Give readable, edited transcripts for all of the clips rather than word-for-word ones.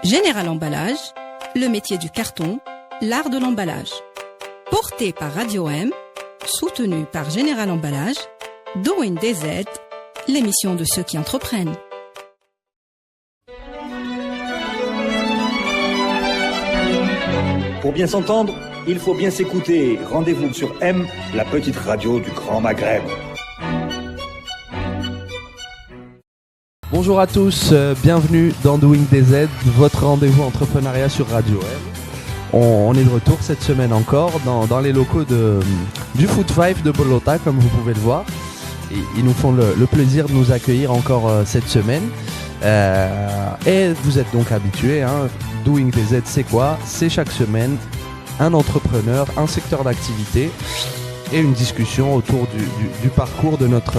Général Emballage, le métier du carton, l'art de l'emballage. Porté par Radio M, soutenu par Général Emballage, Doing DZ, l'émission de ceux qui entreprennent. Pour bien s'entendre, il faut bien s'écouter. Rendez-vous sur M, la petite radio du Grand Maghreb. Bonjour à tous, bienvenue dans Doing DZ, votre rendez-vous entrepreneuriat sur Radio M. On est de retour cette semaine encore dans les locaux du Food Five de Bolota, comme vous pouvez le voir. Et ils nous font le plaisir de nous accueillir encore cette semaine. Et vous êtes donc habitués, hein. Doing DZ, c'est quoi? C'est chaque semaine un entrepreneur, un secteur d'activité et une discussion autour du parcours de notre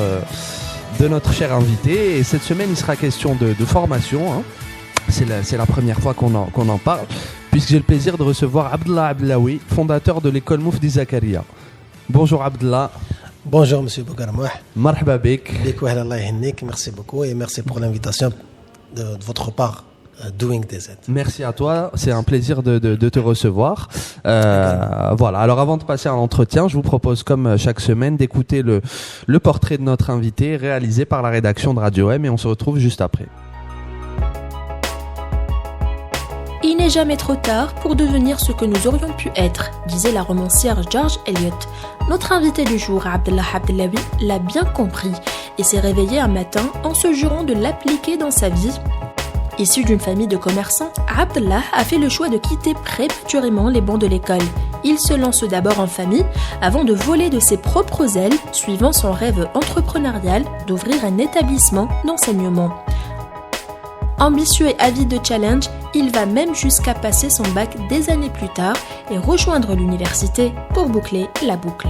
cher invité. Et cette semaine, il sera question de formation. Hein. C'est la première fois qu'on en parle, puisque j'ai le plaisir de recevoir Abdallah Abdellaoui, fondateur de l'école Moufdi Zakaria. Bonjour Abdallah. Bonjour Monsieur Bougarmouh. Marhaba bik. Merci beaucoup et merci pour l'invitation de votre part. Doing DZ. Merci à toi, c'est un plaisir de te recevoir. Voilà, alors avant de passer à l'entretien, je vous propose comme chaque semaine d'écouter le portrait de notre invité réalisé par la rédaction de Radio M et on se retrouve juste après. Il n'est jamais trop tard pour devenir ce que nous aurions pu être, disait la romancière George Eliot. Notre invité du jour, Abdallah Abdellaoui, l'a bien compris et s'est réveillé un matin en se jurant de l'appliquer dans sa vie. Issu d'une famille de commerçants, Abdallah a fait le choix de quitter prématurément les bancs de l'école. Il se lance d'abord en famille avant de voler de ses propres ailes, suivant son rêve entrepreneurial d'ouvrir un établissement d'enseignement. Ambitieux et avide de challenge, il va même jusqu'à passer son bac des années plus tard et rejoindre l'université pour boucler la boucle.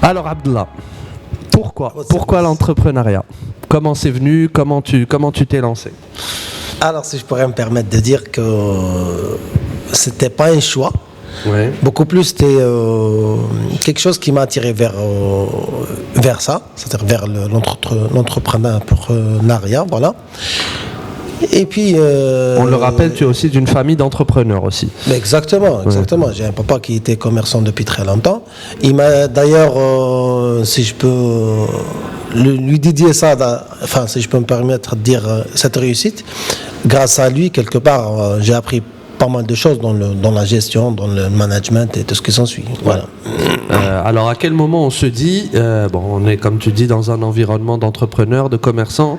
Alors Abdallah, pourquoi l'entrepreneuriat? Comment c'est venu? Comment tu t'es lancé? Alors si je pourrais me permettre de dire que c'était pas un choix. Ouais. Beaucoup plus c'était quelque chose qui m'a attiré vers ça, c'est-à-dire vers l'entrepreneuriat, voilà. Et puis on le rappelle, tu es aussi d'une famille d'entrepreneurs aussi. Exactement. Ouais. J'ai un papa qui était commerçant depuis très longtemps. Il m'a d'ailleurs, si je peux lui dédier ça, si je peux me permettre de dire cette réussite, grâce à lui, quelque part, j'ai appris pas mal de choses dans la gestion, dans le management et tout ce qui s'ensuit. Voilà. Alors à quel moment on se dit, on est comme tu dis dans un environnement d'entrepreneurs, de commerçants,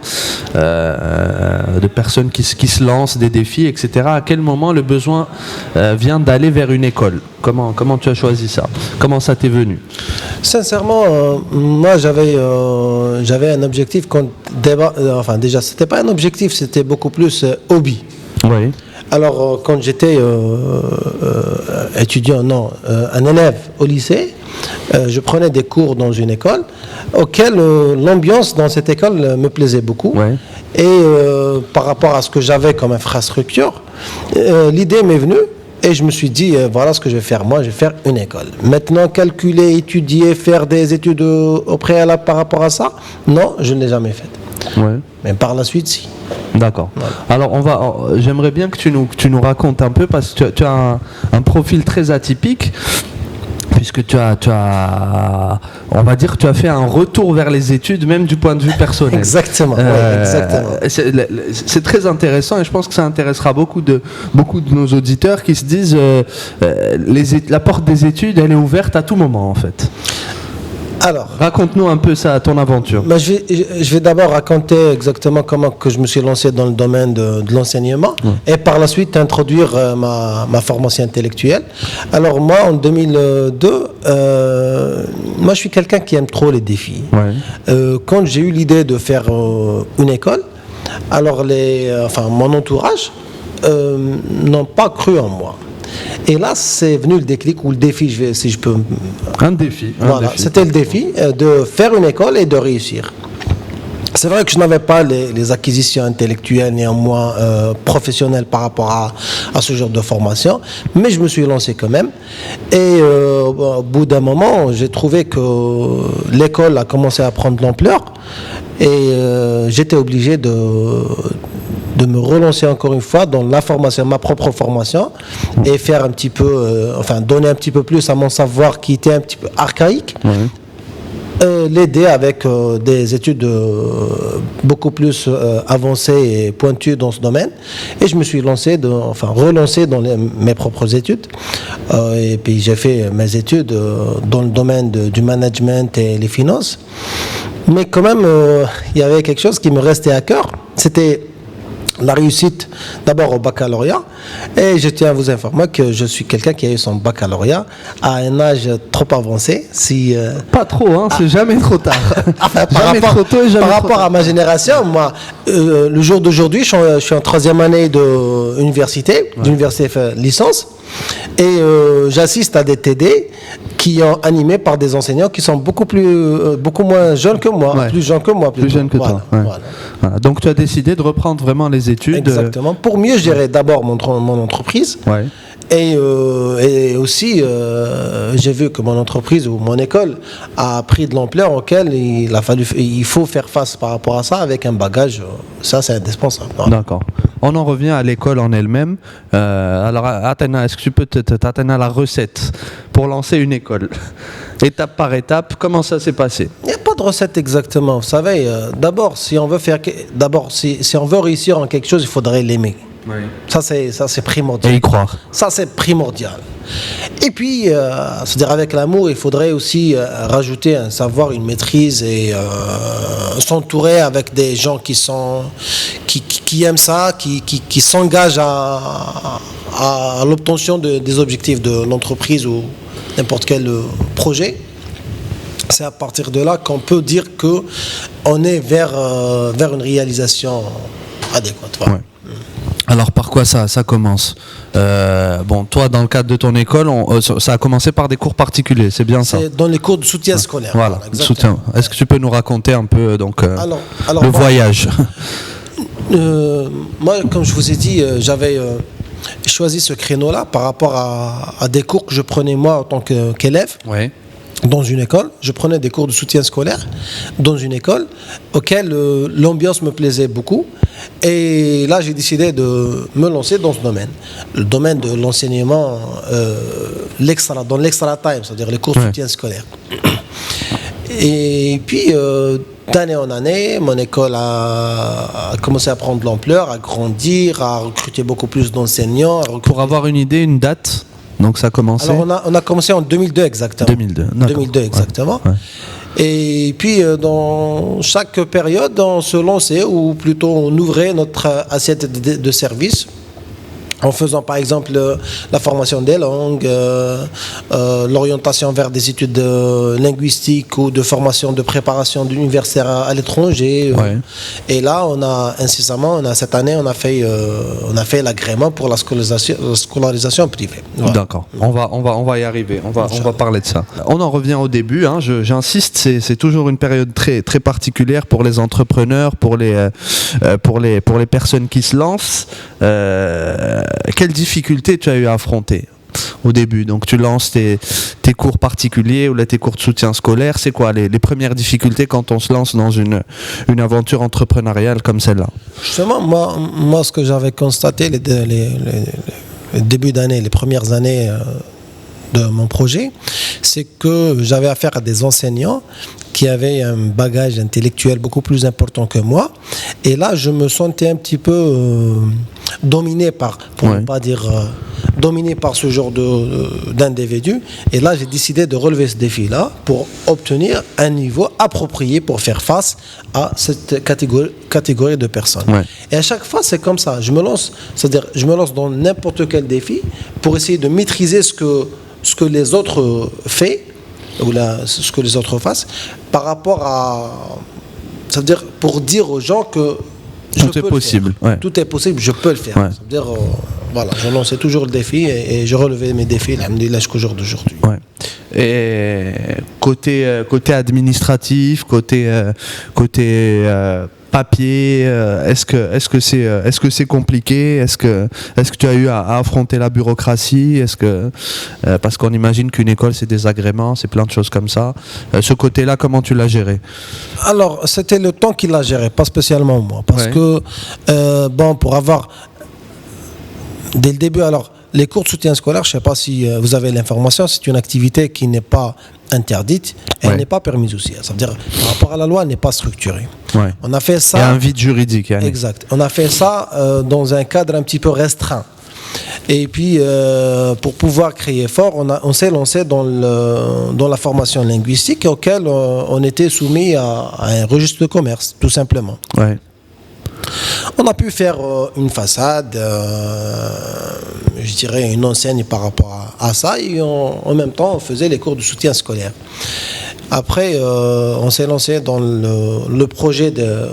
de personnes qui se lancent, des défis, etc. À quel moment le besoin vient d'aller vers une école? Comment tu as choisi ça? Comment ça t'est venu? Sincèrement, moi j'avais un objectif déjà c'était pas un objectif, c'était beaucoup plus hobby. Oui. Alors, quand j'étais un élève au lycée, je prenais des cours dans une école auquel l'ambiance dans cette école me plaisait beaucoup. Ouais. Et par rapport à ce que j'avais comme infrastructure, l'idée m'est venue et je me suis dit, voilà ce que je vais faire. Moi, je vais faire une école. Maintenant, calculer, étudier, faire des études au préalable par rapport à ça, non, je ne l'ai jamais fait. Ouais. Mais par la suite, si. D'accord. Ouais. Alors, j'aimerais bien que tu nous racontes un peu, parce que tu as un profil très atypique, puisque tu as, on va dire, tu as fait un retour vers les études, même du point de vue personnel. Exactement. C'est très intéressant et je pense que ça intéressera beaucoup de nos auditeurs qui se disent la porte des études, elle est ouverte à tout moment en fait. Alors, raconte-nous un peu ça, ton aventure. Je vais d'abord raconter exactement comment que je me suis lancé dans le domaine de l'enseignement et par la suite introduire ma formation intellectuelle. Alors moi, en 2002, moi je suis quelqu'un qui aime trop les défis. Ouais. Quand j'ai eu l'idée de faire une école, alors mon entourage n'ont pas cru en moi. Et là, c'est venu le déclic ou le défi, si je peux... Un défi. C'était le défi de faire une école et de réussir. C'est vrai que je n'avais pas les acquisitions intellectuelles, néanmoins professionnelles par rapport à ce genre de formation, mais je me suis lancé quand même. Et au bout d'un moment, j'ai trouvé que l'école a commencé à prendre de l'ampleur. Et j'étais obligé de me relancer encore une fois dans la formation, ma propre formation, et faire un petit peu, donner un petit peu plus à mon savoir qui était un petit peu archaïque. L'aider avec des études beaucoup plus avancées et pointues dans ce domaine. Et je me suis relancé dans mes propres études. Et puis j'ai fait mes études dans le domaine du management et les finances. Mais quand même, il y avait quelque chose qui me restait à cœur. C'était la réussite d'abord au baccalauréat, et je tiens à vous informer que je suis quelqu'un qui a eu son baccalauréat à un âge trop avancé. Pas trop, hein, c'est jamais trop tard. Par rapport à ma génération, moi, le jour d'aujourd'hui, je suis en 3e année d'université, licence, et j'assiste à des TD qui sont animés par des enseignants qui sont beaucoup moins jeunes que moi, plus jeunes que moi. Plus jeunes que toi. Voilà. Donc tu as décidé de reprendre vraiment les études. Exactement. Pour mieux gérer d'abord mon entreprise. Ouais. Et aussi, j'ai vu que mon entreprise ou mon école a pris de l'ampleur auquel il faut faire face par rapport à ça avec un bagage. Ça, c'est indispensable. D'accord. On en revient à l'école en elle-même. Alors, Athena, est-ce que tu peux t'atteindre à la recette pour lancer une école? Étape par étape, comment ça s'est passé? Il n'y a pas de recette exactement. Vous savez, d'abord, si on veut réussir en quelque chose, il faudrait l'aimer. Oui. Ça c'est primordial. Et y croire. Ça c'est primordial. Et puis, c'est-à-dire avec l'amour, il faudrait aussi rajouter un savoir, une maîtrise et s'entourer avec des gens qui aiment ça, qui s'engagent à l'obtention des objectifs de l'entreprise ou n'importe quel projet. C'est à partir de là qu'on peut dire qu'on est vers une réalisation adéquate. Voilà. Ouais. Alors par quoi ça commence? Toi, dans le cadre de ton école, ça a commencé par des cours particuliers, c'est bien ça? C'est dans les cours de soutien scolaire. Voilà, soutien. Est-ce que tu peux nous raconter un peu le voyage? Moi, comme je vous ai dit, j'avais choisi ce créneau-là par rapport à des cours que je prenais moi en tant qu'élève. Oui. Dans une école, je prenais des cours de soutien scolaire dans une école auquel l'ambiance me plaisait beaucoup. Et là, j'ai décidé de me lancer dans ce domaine. Le domaine de l'enseignement dans l'extra time, c'est-à-dire les cours de soutien scolaire. Et puis, d'année en année, mon école a commencé à prendre de l'ampleur, à grandir, à recruter beaucoup plus d'enseignants. Pour avoir une idée, une date? Donc ça a commencé. Alors on a commencé en 2002 exactement. 2002 exactement. Ouais. Et puis dans chaque période, on se lançait ou plutôt on ouvrait notre assiette de services. En faisant par exemple la formation des langues, l'orientation vers des études linguistiques ou de formation de préparation d'universitaires à l'étranger. Ouais. Et là, cette année, on a fait l'agrément pour la scolarisation privée. Voilà. D'accord. On va y arriver. On va parler de ça. On en revient au début. Hein. J'insiste, c'est toujours une période très très particulière pour les entrepreneurs, pour les personnes qui se lancent. Quelles difficultés tu as eu à affronter au début? Donc tu lances tes cours particuliers ou là tes cours de soutien scolaire. C'est quoi les premières difficultés quand on se lance dans une aventure entrepreneuriale comme celle-là? Justement, moi ce que j'avais constaté les débuts d'année, les premières années de mon projet, c'est que j'avais affaire à des enseignants qui avaient un bagage intellectuel beaucoup plus important que moi. Et là, je me sentais un petit peu dominé dominé par ce genre d'individu. Et là, j'ai décidé de relever ce défi-là pour obtenir un niveau approprié pour faire face à cette catégorie de personnes. Ouais. Et à chaque fois, c'est comme ça. Je me lance dans n'importe quel défi pour essayer de maîtriser ce que les autres font ou ce que les autres fassent par rapport à... C'est-à-dire pour dire aux gens que tout est possible. Ouais. Tout est possible, je peux le faire. Ouais. C'est-à-dire, voilà, je lançais toujours le défi et je relevais mes défis, alhamdoulilah, jusqu'au jour d'aujourd'hui. Ouais. Et côté administratif, côté papiers, est-ce que c'est compliqué, est-ce que tu as eu à affronter la bureaucratie, parce qu'on imagine qu'une école c'est des agréments, c'est plein de choses comme ça. Ce côté-là, comment tu l'as géré? Alors, c'était le temps qui l'a géré, pas spécialement moi, parce que pour avoir dès le début, alors les cours de soutien scolaire, je ne sais pas si vous avez l'information, c'est une activité qui n'est pas interdite et elle n'est pas permise aussi. Ça veut dire, par rapport à la loi, elle n'est pas structurée. Ouais. On a fait ça. Il y a un vide juridique. Exact. On a fait ça dans un cadre un petit peu restreint. Et puis, pour pouvoir créer fort, on s'est lancé dans la formation linguistique auquel on était soumis à un registre de commerce, tout simplement. Ouais. On a pu faire une façade, je dirais une enseigne par rapport à ça, et en même temps on faisait les cours de soutien scolaire. Après, on s'est lancé dans le projet de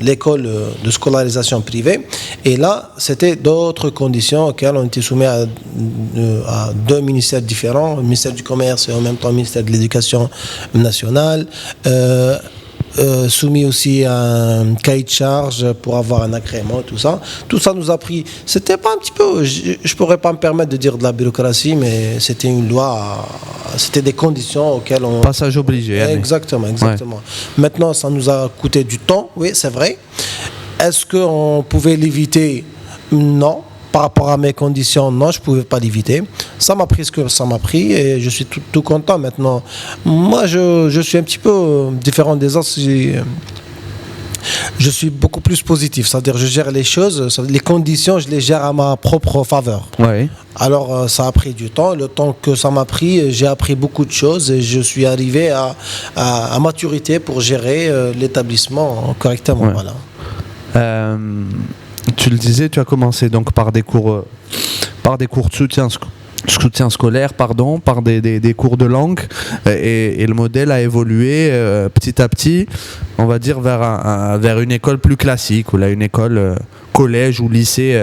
l'école de scolarisation privée, et là c'était d'autres conditions auxquelles on était soumis à deux ministères différents, le ministère du Commerce et en même temps le ministère de l'Éducation nationale. Soumis aussi à un cahier de charge pour avoir un agrément, tout ça. Tout ça nous a pris. C'était pas un petit peu. Je pourrais pas me permettre de dire de la bureaucratie, mais c'était une loi. C'était des conditions auxquelles on. Passage obligé. Exactement. Ouais. Maintenant, ça nous a coûté du temps. Oui, c'est vrai. Est-ce qu'on pouvait l'éviter? Non. Par rapport à mes conditions, non, je ne pouvais pas l'éviter. Ça m'a pris ce que ça m'a pris et je suis tout content maintenant. Moi, je suis un petit peu différent des autres. Je suis beaucoup plus positif, c'est-à-dire je gère les choses, les conditions, je les gère à ma propre faveur. Ouais. Alors, ça a pris du temps. Le temps que ça m'a pris, j'ai appris beaucoup de choses et je suis arrivé à maturité pour gérer l'établissement correctement. Ouais. Voilà. Tu le disais, tu as commencé donc par des cours de soutien scolaire, par des cours de langue, et le modèle a évolué petit à petit, on va dire vers une école plus classique, ou là une école collège ou lycée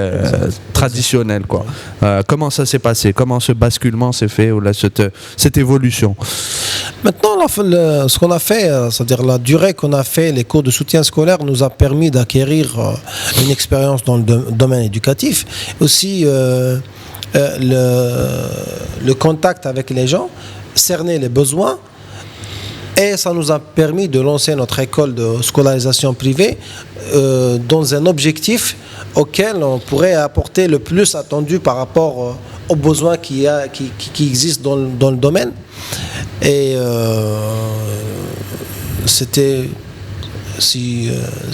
traditionnel, quoi. Comment ça s'est passé? Comment ce basculement s'est fait, ou là cette évolution? Maintenant, ce qu'on a fait, c'est-à-dire la durée qu'on a fait, les cours de soutien scolaire nous a permis d'acquérir une expérience dans le domaine éducatif. Aussi, le contact avec les gens, cerner les besoins, et ça nous a permis de lancer notre école de scolarisation privée dans un objectif auquel on pourrait apporter le plus attendu par rapport aux besoins qui existent dans le domaine. Et c'était, si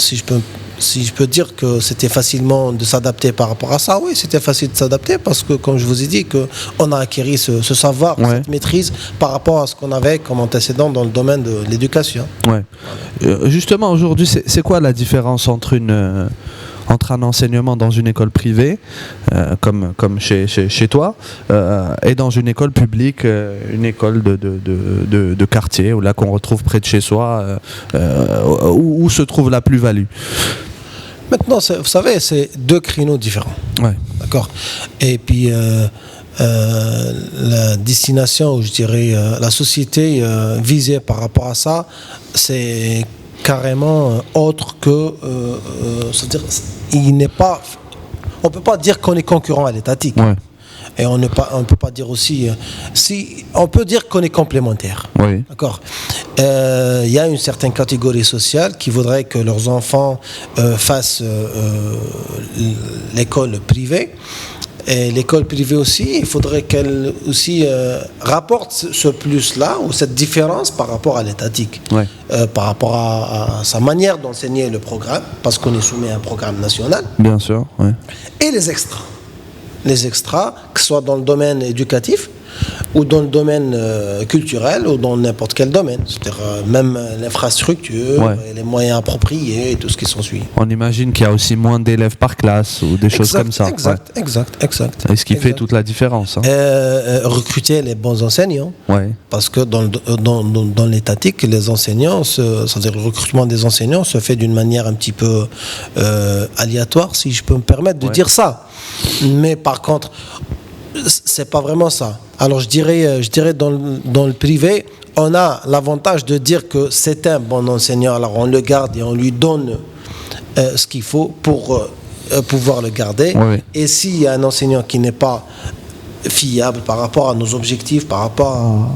je peux dire que c'était facilement de s'adapter par rapport à ça, oui, c'était facile de s'adapter parce que, comme je vous ai dit, on a acquis ce savoir, cette maîtrise par rapport à ce qu'on avait comme antécédent dans le domaine de l'éducation. Ouais. Justement, aujourd'hui, c'est quoi la différence entre un enseignement dans une école privée, comme chez toi, et dans une école publique, une école de quartier, ou là qu'on retrouve près de chez soi, où se trouve la plus-value? Maintenant, vous savez, c'est deux créneaux différents. Ouais. D'accord. Et puis, la destination, ou je dirais la société visée par rapport à ça, c'est carrément autre que... c'est-à-dire, on ne peut pas dire qu'on est concurrent à l'étatique. Ouais. Et on ne peut pas dire aussi... on peut dire qu'on est complémentaire. Oui. D'accord. Il y a une certaine catégorie sociale qui voudrait que leurs enfants fassent l'école privée. Et l'école privée aussi, il faudrait qu'elle aussi rapporte ce plus-là, ou cette différence par rapport à l'étatique. Ouais. Par rapport à sa manière d'enseigner le programme, parce qu'on est soumis à un programme national. Bien sûr, ouais. Et les extras. Les extras, que ce soit dans le domaine éducatif, ou dans le domaine culturel, ou dans n'importe quel domaine. C'est-à-dire même l'infrastructure, et les moyens appropriés, et tout ce qui s'ensuit. On imagine qu'il y a aussi moins d'élèves par classe, ou des choses comme ça. Exact. Et ce qui fait toute la différence. Hein. Recruter les bons enseignants. Ouais. Parce que dans l'étatique, les enseignants, c'est-à-dire le recrutement des enseignants se fait d'une manière un petit peu aléatoire, si je peux me permettre de dire ça. Mais par contre, c'est pas vraiment ça. Alors je dirais dans le privé, on a l'avantage de dire que c'est un bon enseignant, alors on le garde et on lui donne ce qu'il faut pour pouvoir le garder. Oui. Et s'il y a un enseignant qui n'est pas fiable par rapport à nos objectifs, par rapport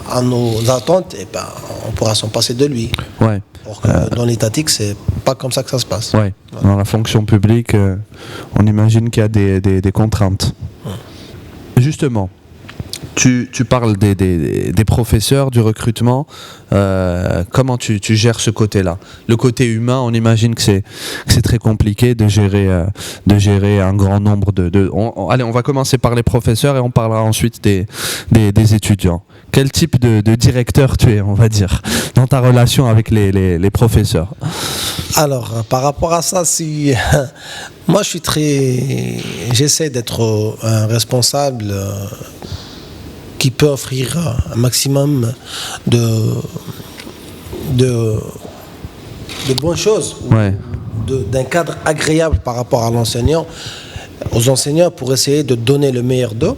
à nos attentes, eh ben, on pourra s'en passer de lui. Ouais. Alors que dans l'étatique, c'est pas comme ça que ça se passe. Ouais. Dans la fonction publique, on imagine qu'il y a des contraintes. Justement, tu parles des professeurs, du recrutement. Comment tu gères ce côté-là? Le côté humain, on imagine que c'est très compliqué de gérer un grand nombre allez, on va commencer par les professeurs et on parlera ensuite des étudiants. Quel type de directeur tu es, on va dire, dans ta relation avec les professeurs? Alors, par rapport à ça, moi j'essaie d'être un responsable qui peut offrir un maximum de bonnes choses, Ouais. d'un cadre agréable par rapport à l'enseignant, aux enseignants, pour essayer de donner le meilleur d'eux.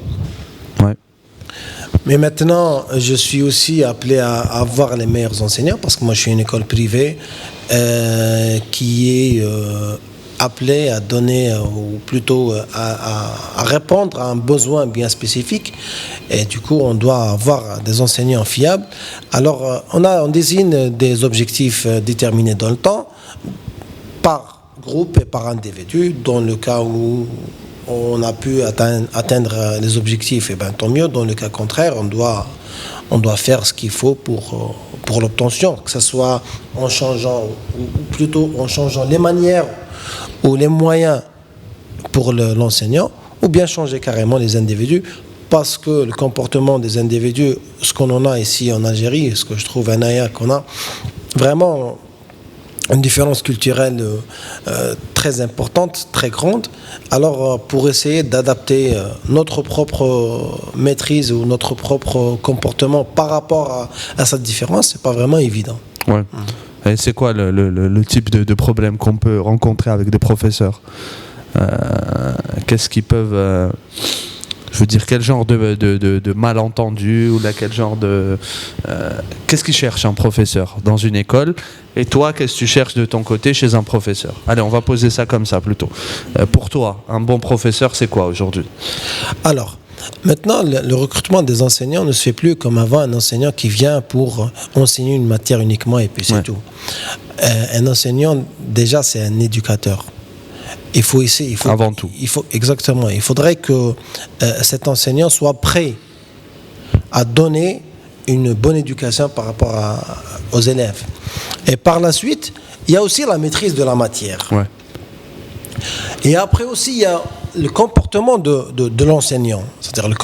Ouais. Mais maintenant, je suis aussi appelé à avoir les meilleurs enseignants, parce que moi je suis une école privée qui est appelée à donner, ou plutôt à répondre à un besoin bien spécifique. Et du coup, on doit avoir des enseignants fiables. Alors, on désigne des objectifs déterminés dans le temps, par groupe et par individu. Dans le cas où on a pu atteindre les objectifs, et ben, tant mieux. Dans le cas contraire, on doit faire ce qu'il faut pour l'obtention, que ce soit en changeant, ou plutôt en changeant les manières ou les moyens pour l'enseignant, ou bien changer carrément les individus, parce que le comportement des individus, ce qu'on en a ici en Algérie, ce que je trouve un aya qu'on a vraiment une différence culturelle très importante, très grande. Alors, pour essayer d'adapter notre propre maîtrise ou notre propre comportement par rapport à cette différence, c'est pas vraiment évident. Ouais. Et c'est quoi le type de problème qu'on peut rencontrer avec des professeurs? Qu'est-ce qu'ils peuvent... je veux dire, quel genre de malentendu, ou là, quel genre de... qu'est-ce qu'il cherche un professeur dans une école? Et toi, qu'est-ce que tu cherches de ton côté chez un professeur? Allez, on va poser ça comme ça plutôt. Pour toi, un bon professeur, c'est quoi aujourd'hui? Alors, maintenant, le recrutement des enseignants ne se fait plus comme avant, un enseignant qui vient pour enseigner une matière uniquement et puis c'est tout. Un enseignant, déjà, c'est un éducateur. Avant tout. Exactement. Il faudrait que cet enseignant soit prêt à donner une bonne éducation par rapport aux élèves. Et par la suite, il y a aussi la maîtrise de la matière. Ouais. Et après aussi, il y a le comportement de l'enseignant. C'est-à-dire le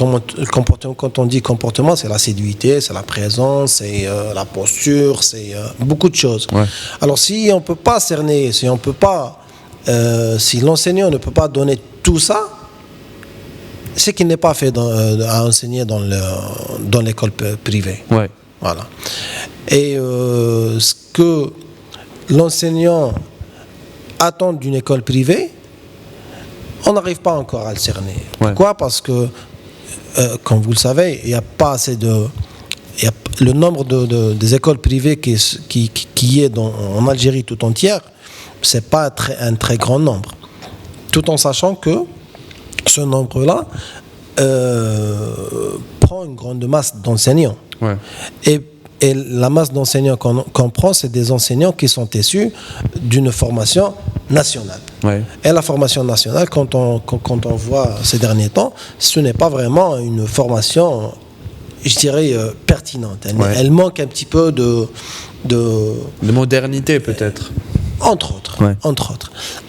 comportement, quand on dit comportement, c'est l'assiduité, c'est la présence, c'est la posture, c'est beaucoup de choses. Ouais. Alors si on ne peut pas cerner, si l'enseignant ne peut pas donner tout ça, c'est qu'il n'est pas fait à enseigner dans l'école privée. Ouais. Voilà. Et ce que l'enseignant attend d'une école privée, on n'arrive pas encore à le cerner. Ouais. Pourquoi? Parce que, comme vous le savez, il n'y a pas assez le nombre des écoles privées qui est en Algérie tout entière, c'est pas un très grand nombre. Tout en sachant que ce nombre-là prend une grande masse d'enseignants. Ouais. Et la masse d'enseignants qu'on prend, c'est des enseignants qui sont issus d'une formation nationale. Ouais. Et la formation nationale, quand on voit ces derniers temps, ce n'est pas vraiment une formation, je dirais, pertinente. Elle manque un petit peu de modernité, peut-être. Entre autres.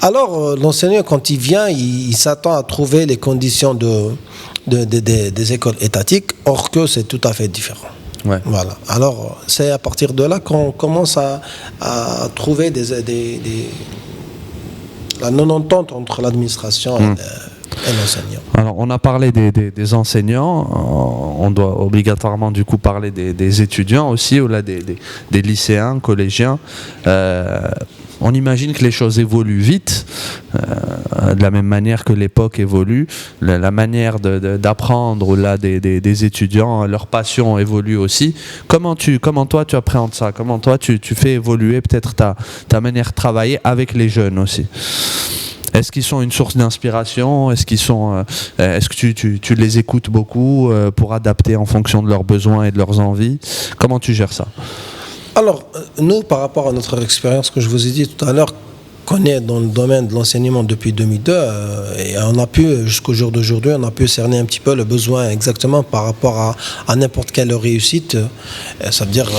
Alors, l'enseignant, quand il vient, il s'attend à trouver les conditions des écoles étatiques, or que c'est tout à fait différent. Ouais. Voilà. Alors, c'est à partir de là qu'on commence à trouver la non-entente entre l'administration et l'enseignant. Alors, on a parlé des enseignants, on doit obligatoirement du coup parler des étudiants aussi, ou là des lycéens, collégiens. on imagine que les choses évoluent vite, de la même manière que l'époque évolue, la manière d'apprendre là, des étudiants, leur passion évolue aussi. Comment toi tu appréhendes ça? Comment toi tu fais évoluer peut-être ta manière de travailler avec les jeunes aussi? Est-ce qu'ils sont une source d'inspiration? Est-ce que tu les écoutes beaucoup pour adapter en fonction de leurs besoins et de leurs envies? Comment tu gères ça? Alors, nous, par rapport à notre expérience que je vous ai dit tout à l'heure, qu'on est dans le domaine de l'enseignement depuis 2002, et on a pu, jusqu'au jour d'aujourd'hui, on a pu cerner un petit peu le besoin exactement par rapport à n'importe quelle réussite. Ça veut dire,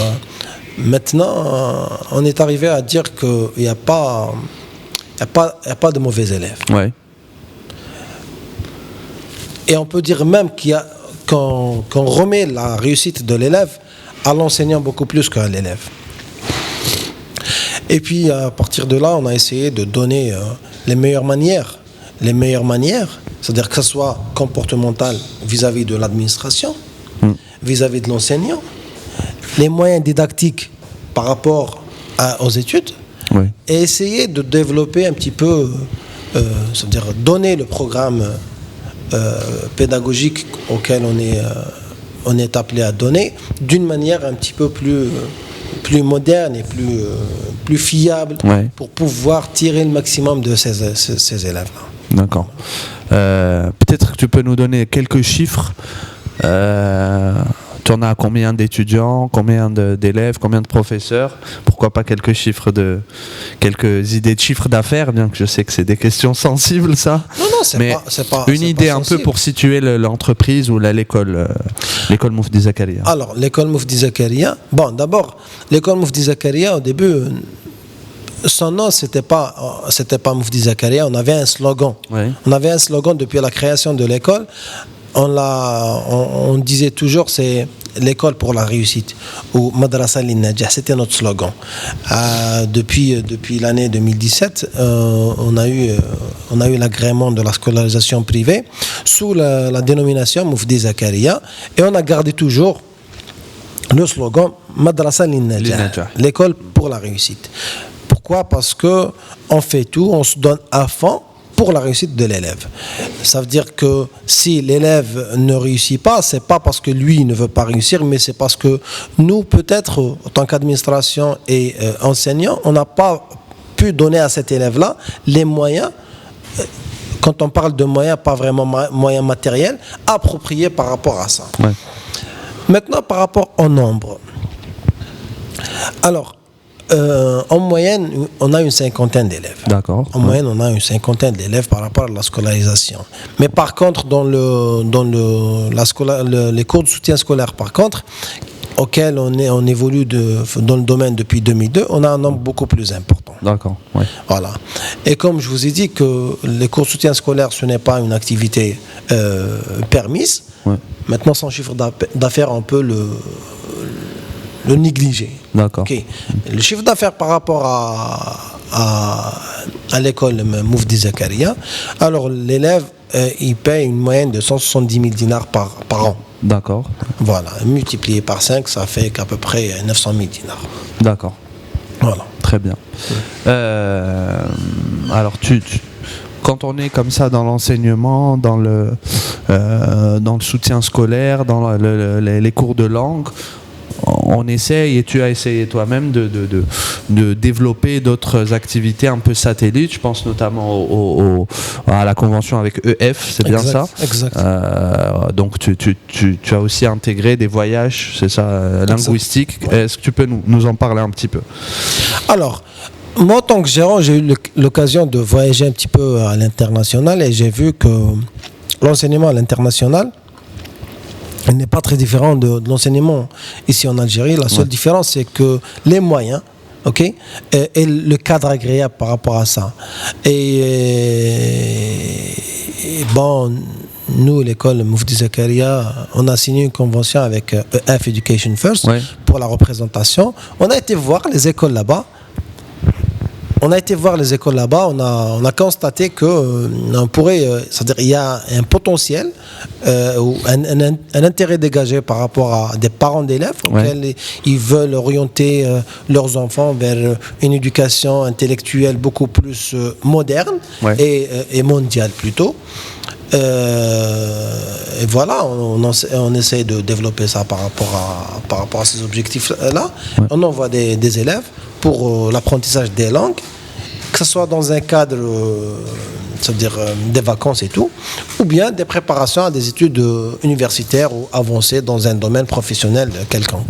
maintenant, on est arrivé à dire qu'il n'y a pas de mauvais élèves. Ouais. Et on peut dire même qu'on remet la réussite de l'élève à l'enseignant beaucoup plus qu'à l'élève. Et puis à partir de là, on a essayé de donner les meilleures manières, c'est-à-dire que ce soit comportemental vis-à-vis de l'administration, vis-à-vis de l'enseignant, les moyens didactiques par rapport aux études, oui. Et essayer de développer un petit peu, c'est-à-dire donner le programme pédagogique auquel on est appelé à donner d'une manière un petit peu plus moderne et plus fiable, ouais. Pour pouvoir tirer le maximum de ces élèves-là. D'accord. Peut-être que tu peux nous donner quelques chiffres. Tu en as combien d'étudiants, combien d'élèves, combien de professeurs? Pourquoi pas quelques idées de chiffres d'affaires, bien que je sais que c'est des questions sensibles, ça. Non, c'est pas une idée un peu pour situer l'entreprise ou l'école Moufdi Zakaria. Alors, l'école Moufdi Zakaria, bon, d'abord, l'école Moufdi Zakaria, au début, son nom, c'était pas Moufdi Zakaria, on avait un slogan. Oui. On avait un slogan depuis la création de l'école. On disait toujours c'est l'école pour la réussite ou Madrasa Lin-Najah, c'était notre slogan. Depuis l'année 2017, on a eu l'agrément de la scolarisation privée sous la dénomination Moufdi Zakaria et on a gardé toujours le slogan Madrasa Lin-Najah, l'école pour la réussite. Pourquoi? Parce que on fait tout, on se donne à fond pour la réussite de l'élève. Ça veut dire que si l'élève ne réussit pas, c'est pas parce que lui ne veut pas réussir, mais c'est parce que nous, peut-être, en tant qu'administration et enseignants, on n'a pas pu donner à cet élève-là les moyens, quand on parle de moyens, pas vraiment moyens matériels, appropriés par rapport à ça. Ouais. Maintenant, par rapport au nombre. Alors, en moyenne, on a une cinquantaine d'élèves. D'accord. En moyenne, on a une cinquantaine d'élèves par rapport à la scolarisation. Mais par contre, dans les cours de soutien scolaire, par contre, auquel on évolue dans le domaine depuis 2002, on a un nombre beaucoup plus important. D'accord. Ouais. Voilà. Et comme je vous ai dit que les cours de soutien scolaire, ce n'est pas une activité permise. Ouais. Maintenant, son chiffre d'affaires, on peut le négliger. D'accord. Okay. Le chiffre d'affaires par rapport à l'école Moufdi Zakaria, alors l'élève, il paye une moyenne de 170 000 dinars par an. D'accord. Voilà. Multiplié par 5, ça fait qu'à peu près 900 000 dinars. D'accord. Voilà. Très bien. Alors, quand on est comme ça dans l'enseignement, dans le soutien scolaire, dans les cours de langue, on essaye, et tu as essayé toi-même de développer d'autres activités un peu satellites. Je pense notamment à la convention avec EF, c'est bien ça? Exact. Donc tu as aussi intégré des voyages, c'est ça, linguistiques. Ouais. Est-ce que tu peux nous en parler un petit peu? Alors, moi, en tant que gérant, j'ai eu l'occasion de voyager un petit peu à l'international et j'ai vu que l'enseignement à l'international n'est pas très différent de l'enseignement ici en Algérie. La seule différence, c'est que les moyens, et le cadre agréable par rapport à ça. Et bon, nous, l'école Moufdi Zakaria, on a signé une convention avec EF Education First pour la représentation. On a été voir les écoles là-bas. On a été voir les écoles là-bas, on a constaté que on pourrait, c'est-à-dire il y a un potentiel ou un intérêt dégagé par rapport à des parents d'élèves auxquels ils veulent orienter leurs enfants vers une éducation intellectuelle beaucoup plus moderne et mondiale plutôt. Et voilà, on essaie de développer ça par rapport à ces objectifs-là. On envoie des élèves pour l'apprentissage des langues, que ce soit dans un cadre, c'est-à-dire des vacances et tout, ou bien des préparations à des études universitaires ou avancées dans un domaine professionnel quelconque.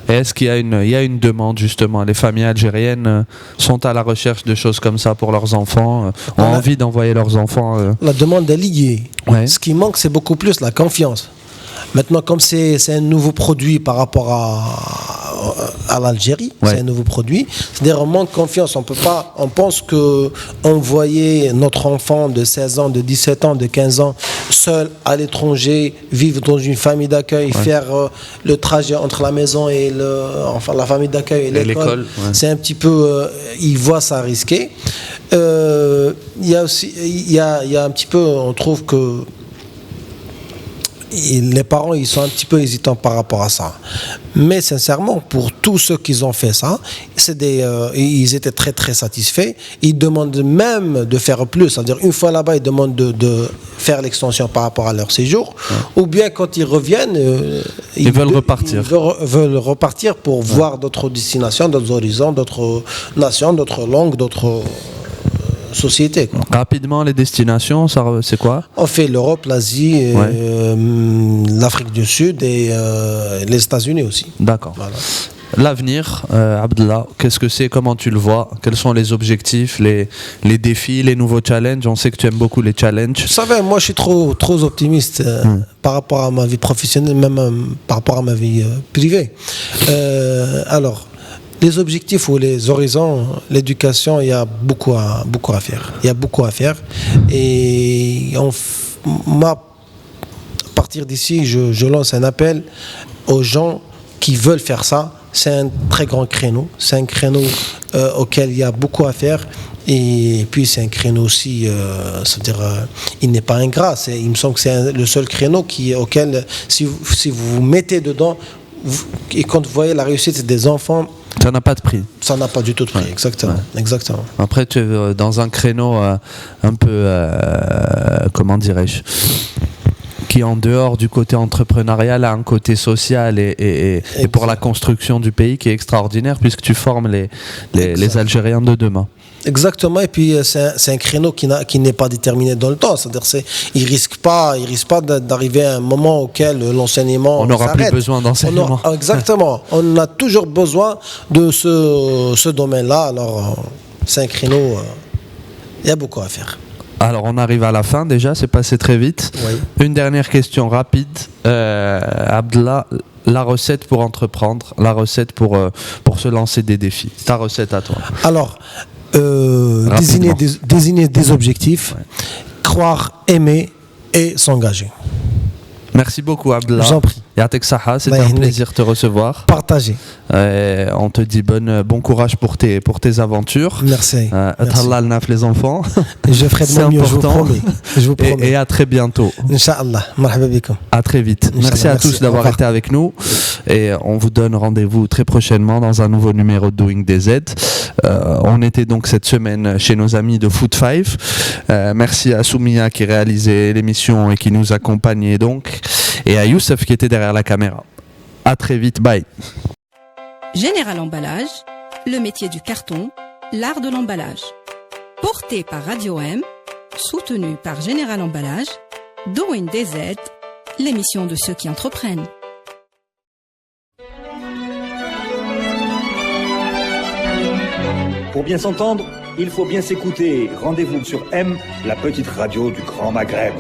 Et est-ce qu'il y a une demande justement? Les familles algériennes sont à la recherche de choses comme ça pour leurs enfants, ont envie d'envoyer leurs enfants. La demande est liée. Ce qui manque, c'est beaucoup plus la confiance. Maintenant, comme c'est un nouveau produit par rapport à l'Algérie, c'est un nouveau produit, c'est-à-dire on manque confiance. On pense que envoyer notre enfant de 16 ans, de 17 ans, de 15 ans seul à l'étranger, vivre dans une famille d'accueil, faire le trajet entre la maison et la famille d'accueil et l'école, c'est un petit peu, ils voient ça risqué. Il y a aussi, il y a un petit peu, on trouve que les parents, ils sont un petit peu hésitants par rapport à ça. Mais sincèrement, pour tous ceux qui ont fait ça, ils étaient très très satisfaits. Ils demandent même de faire plus. C'est-à-dire, une fois là-bas, ils demandent de faire l'extension par rapport à leur séjour. Ou bien, quand ils reviennent, ils veulent repartir. Ils veulent repartir pour voir d'autres destinations, d'autres horizons, d'autres nations, d'autres langues, d'autres société. Rapidement, les destinations, c'est quoi? On fait l'Europe, l'Asie, l'Afrique du Sud et les États-Unis aussi. D'accord. Voilà. L'avenir, Abdallah, qu'est-ce que c'est? Comment tu le vois? Quels sont les objectifs, les défis, les nouveaux challenges? On sait que tu aimes beaucoup les challenges. Vous savez, moi je suis trop optimiste par rapport à ma vie professionnelle, même par rapport à ma vie privée. Alors, les objectifs ou les horizons, l'éducation, il y a beaucoup à faire. Il y a beaucoup à faire. Et à partir d'ici, je lance un appel aux gens qui veulent faire ça. C'est un très grand créneau. C'est un créneau auquel il y a beaucoup à faire. Et puis c'est un créneau aussi, c'est-à-dire, il n'est pas ingrat. Il me semble que c'est le seul créneau auquel, si vous vous mettez dedans, et quand vous voyez la réussite des enfants, ça n'a pas de prix. Ça n'a pas du tout de prix, exactement. Après, tu es dans un créneau un peu, comment dirais-je, qui en dehors du côté entrepreneurial a un côté social et pour la construction du pays qui est extraordinaire puisque tu formes les Algériens de demain. Exactement, et puis c'est un créneau qui n'est pas déterminé dans le temps, c'est-à-dire il risque pas d'arriver à un moment auquel l'enseignement on n'aura plus besoin d'enseignement. Exactement, on a toujours besoin de ce domaine-là, alors c'est un créneau, il y a beaucoup à faire. Alors on arrive à la fin déjà, c'est passé très vite. Une dernière question rapide, Abdallah, la recette pour entreprendre, la recette pour se lancer des défis, ta recette à toi. Alors, désigner des objectifs, croire, aimer et s'engager. Merci beaucoup Abdallah. J'en prie. Yatek Saha, c'était un plaisir de te recevoir. Partagez. On te dit bon courage pour tes aventures. Merci. Athallah naf les enfants. Je ferai de mon mieux, je vous promets. Et à très bientôt. Inch'Allah. Marhaba bikoum. À très vite. Merci à tous d'avoir été avec nous. Et on vous donne rendez-vous très prochainement dans un nouveau numéro de Doing DZ. On était donc cette semaine chez nos amis de Foot 5. Merci à Soumia qui réalisait l'émission et qui nous accompagnait donc. Et à Youssef qui était derrière la caméra. À très vite, bye. Général Emballage, le métier du carton, l'art de l'emballage. Porté par Radio M, soutenu par Général Emballage, Doing DZ, l'émission de ceux qui entreprennent. Pour bien s'entendre, il faut bien s'écouter. Rendez-vous sur M, la petite radio du Grand Maghreb.